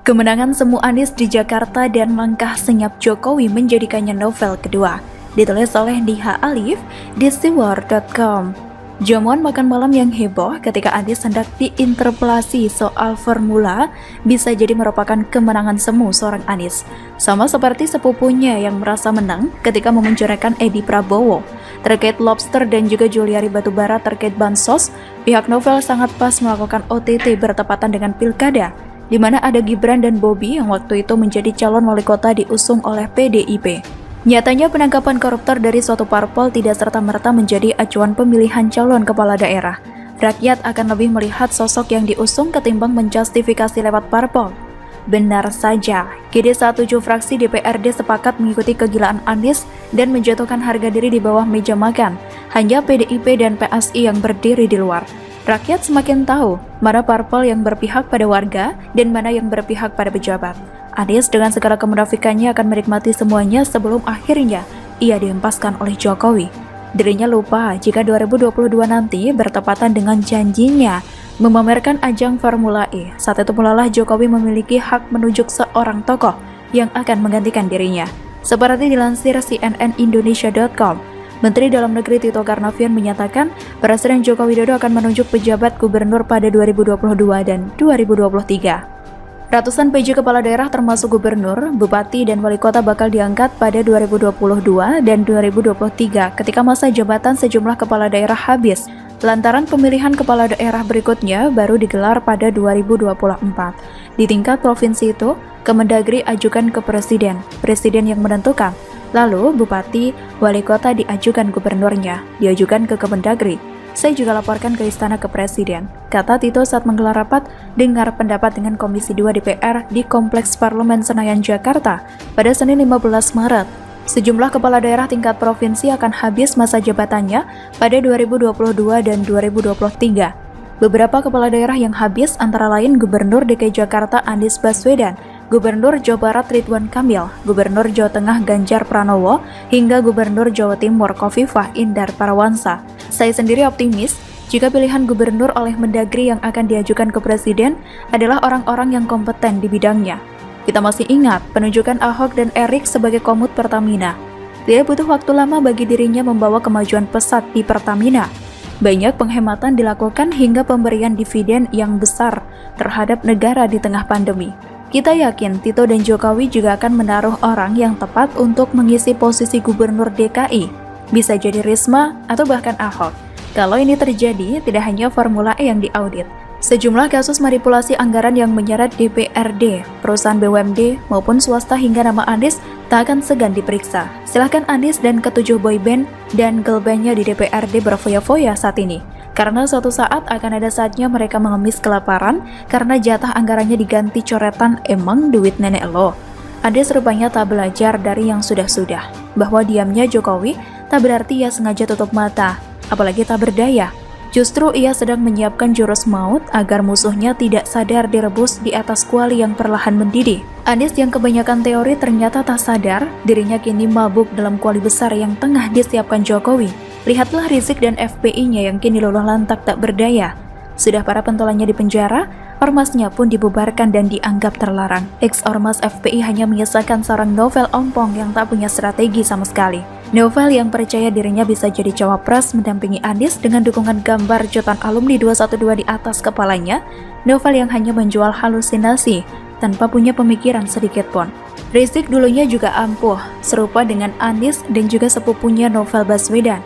Kemenangan semu Anies di Jakarta dan langkah senyap Jokowi menjadikannya novel kedua. Ditulis oleh Diha Alif di siwar.com. Jamuan makan malam yang heboh ketika Anies hendak diinterpelasi soal formula bisa jadi merupakan kemenangan semu seorang Anies. Sama seperti sepupunya yang merasa menang ketika memenjarakan Edi Prabowo. Terkait lobster dan juga Juliari Batubara terkait bansos, pihak novel sangat pas melakukan OTT bertepatan dengan pilkada, di mana ada Gibran dan Bobi yang waktu itu menjadi calon wali kota diusung oleh PDIP. Nyatanya penangkapan koruptor dari suatu parpol tidak serta-merta menjadi acuan pemilihan calon kepala daerah. Rakyat akan lebih melihat sosok yang diusung ketimbang menjustifikasi lewat parpol. Benar saja, kini saat 7 fraksi DPRD sepakat mengikuti kegilaan Anies dan menjatuhkan harga diri di bawah meja makan. Hanya PDIP dan PSI yang berdiri di luar. Rakyat semakin tahu mana parpol yang berpihak pada warga dan mana yang berpihak pada pejabat. Anies dengan segala kemunafikannya akan menikmati semuanya sebelum akhirnya ia dihempaskan oleh Jokowi. Dirinya lupa jika 2022 nanti bertepatan dengan janjinya memamerkan ajang Formula E. Saat itu mulalah Jokowi memiliki hak menunjuk seorang tokoh yang akan menggantikan dirinya. Seperti dilansir cnnindonesia.com, Menteri Dalam Negeri Tito Karnavian menyatakan Presiden Joko Widodo akan menunjuk pejabat gubernur pada 2022 dan 2023. Ratusan PJ kepala daerah termasuk gubernur, bupati, dan wali kota bakal diangkat pada 2022 dan 2023 ketika masa jabatan sejumlah kepala daerah habis. Lantaran pemilihan kepala daerah berikutnya baru digelar pada 2024. Di tingkat provinsi itu, Kemendagri ajukan ke Presiden yang menentukan. Lalu, bupati, wali kota diajukan gubernurnya, diajukan ke Kemendagri. Saya juga laporkan ke istana ke Presiden, kata Tito saat menggelar rapat dengar pendapat dengan Komisi 2 DPR di Kompleks Parlemen Senayan, Jakarta pada Senin 15 Maret. Sejumlah kepala daerah tingkat provinsi akan habis masa jabatannya pada 2022 dan 2023. Beberapa kepala daerah yang habis antara lain Gubernur DKI Jakarta Anies Baswedan, Gubernur Jawa Barat Ridwan Kamil, Gubernur Jawa Tengah Ganjar Pranowo, hingga Gubernur Jawa Timur Khofifah Indar Parawansa. Saya sendiri optimis jika pilihan gubernur oleh Mendagri yang akan diajukan ke Presiden adalah orang-orang yang kompeten di bidangnya. Kita masih ingat penunjukan Ahok dan Erik sebagai komut Pertamina. Tidak butuh waktu lama bagi dirinya membawa kemajuan pesat di Pertamina. Banyak penghematan dilakukan hingga pemberian dividen yang besar terhadap negara di tengah pandemi. Kita yakin Tito dan Jokowi juga akan menaruh orang yang tepat untuk mengisi posisi gubernur DKI. Bisa jadi Risma atau bahkan Ahok. Kalau ini terjadi, tidak hanya Formula E yang diaudit. Sejumlah kasus manipulasi anggaran yang menyeret DPRD, perusahaan BUMD, maupun swasta hingga nama Anies tak akan segan diperiksa. Silahkan Anies dan ketujuh boyband dan girl bandnya di DPRD berfoya-foya saat ini. Karena suatu saat akan ada saatnya mereka mengemis kelaparan karena jatah anggarannya diganti coretan emang duit nenek lo. Anies rupanya tak belajar dari yang sudah-sudah, bahwa diamnya Jokowi tak berarti ia sengaja tutup mata, apalagi tak berdaya. Justru ia sedang menyiapkan jurus maut agar musuhnya tidak sadar direbus di atas kuali yang perlahan mendidih. Anies yang kebanyakan teori ternyata tak sadar dirinya kini mabuk dalam kuali besar yang tengah disiapkan Jokowi. Lihatlah Rizik dan FPI-nya yang kini luluh lantak tak berdaya. Sudah para pentolannya di penjara, ormasnya pun dibubarkan dan dianggap terlarang. Ex-ormas FPI hanya menyisakan seorang Novel ompong yang tak punya strategi sama sekali. Novel yang percaya dirinya bisa jadi cawapres mendampingi Anies dengan dukungan gambar jutaan alumni 212 di atas kepalanya. Novel yang hanya menjual halusinasi tanpa punya pemikiran sedikit pun. Rizik dulunya juga ampuh, serupa dengan Anies dan juga sepupunya Novel Baswedan.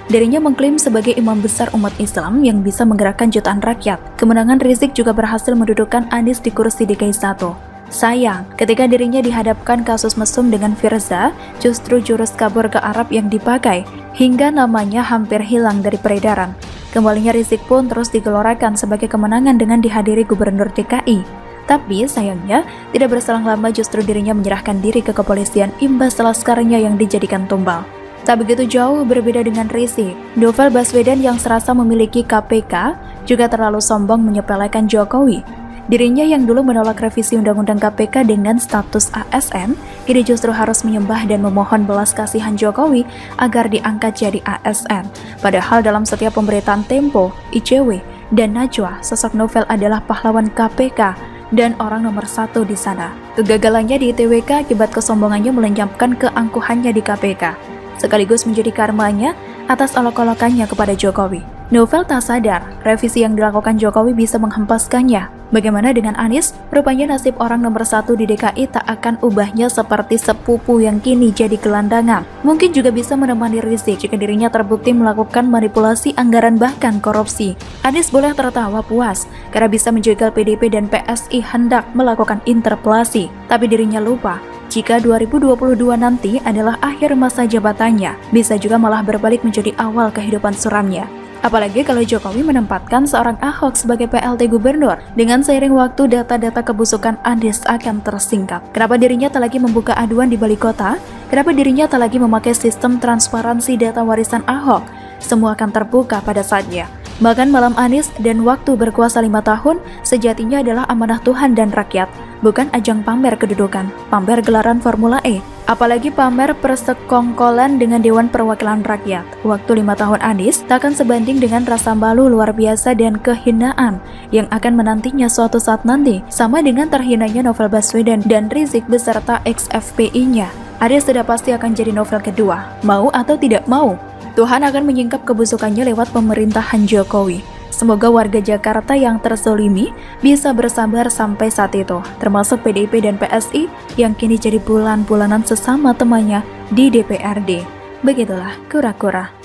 Dirinya mengklaim sebagai imam besar umat Islam yang bisa menggerakkan jutaan rakyat. Kemenangan Rizik juga berhasil mendudukkan Anies di kursi DKI 1. Sayang, ketika dirinya dihadapkan kasus mesum dengan Firza, justru jurus kabur ke Arab yang dipakai, hingga namanya hampir hilang dari peredaran. Kembalinya Rizik pun terus digelorakan sebagai kemenangan dengan dihadiri Gubernur DKI. Tapi sayangnya, tidak berselang lama justru dirinya menyerahkan diri ke kepolisian imbas laskarnya yang dijadikan tumbal. Tak begitu jauh berbeda dengan Rizik, Novel Baswedan yang serasa memiliki KPK juga terlalu sombong menyepelekan Jokowi. Dirinya yang dulu menolak revisi Undang-Undang KPK dengan status ASN, kini justru harus menyembah dan memohon belas kasihan Jokowi agar diangkat jadi ASN. Padahal dalam setiap pemberitaan Tempo, ICW, dan Najwa, sosok Novel adalah pahlawan KPK dan orang nomor 1 di sana. Kegagalannya di ITWK akibat kesombongannya melenyapkan keangkuhannya di KPK, sekaligus menjadi karmanya atas olok-olokannya kepada Jokowi. Novel tak sadar, revisi yang dilakukan Jokowi bisa menghempaskannya. Bagaimana dengan Anies? Rupanya nasib orang nomor 1 di DKI tak akan ubahnya seperti sepupu yang kini jadi gelandangan. Mungkin juga bisa menemani Rizik jika dirinya terbukti melakukan manipulasi anggaran bahkan korupsi. Anies boleh tertawa puas karena bisa menjegal PDIP dan PSI hendak melakukan interpelasi. Tapi dirinya lupa, jika 2022 nanti adalah akhir masa jabatannya, bisa juga malah berbalik menjadi awal kehidupan suramnya. Apalagi kalau Jokowi menempatkan seorang Ahok sebagai PLT gubernur. Dengan seiring waktu, data-data kebusukan Anies akan tersingkap. Kenapa dirinya tak lagi membuka aduan di balik kota? Kenapa dirinya tak lagi memakai sistem transparansi data warisan Ahok? Semua akan terbuka pada saatnya. Bahkan malam Anies dan waktu berkuasa 5 tahun sejatinya adalah amanah Tuhan dan rakyat, bukan ajang pamer kedudukan, pamer gelaran Formula E. Apalagi pamer persekongkolan dengan Dewan Perwakilan Rakyat. Waktu 5 tahun Anies tak akan sebanding dengan rasa malu luar biasa dan kehinaan yang akan menantinya suatu saat nanti, sama dengan terhinanya Novel Baswedan dan Rizik beserta ex-FPI-nya. Anies sudah pasti akan jadi Novel kedua, mau atau tidak mau. Tuhan akan menyingkap kebusukannya lewat pemerintahan Jokowi. Semoga warga Jakarta yang terzolimi bisa bersabar sampai saat itu, termasuk PDIP dan PSI yang kini jadi bulan-bulanan sesama temannya di DPRD. Begitulah kura-kura.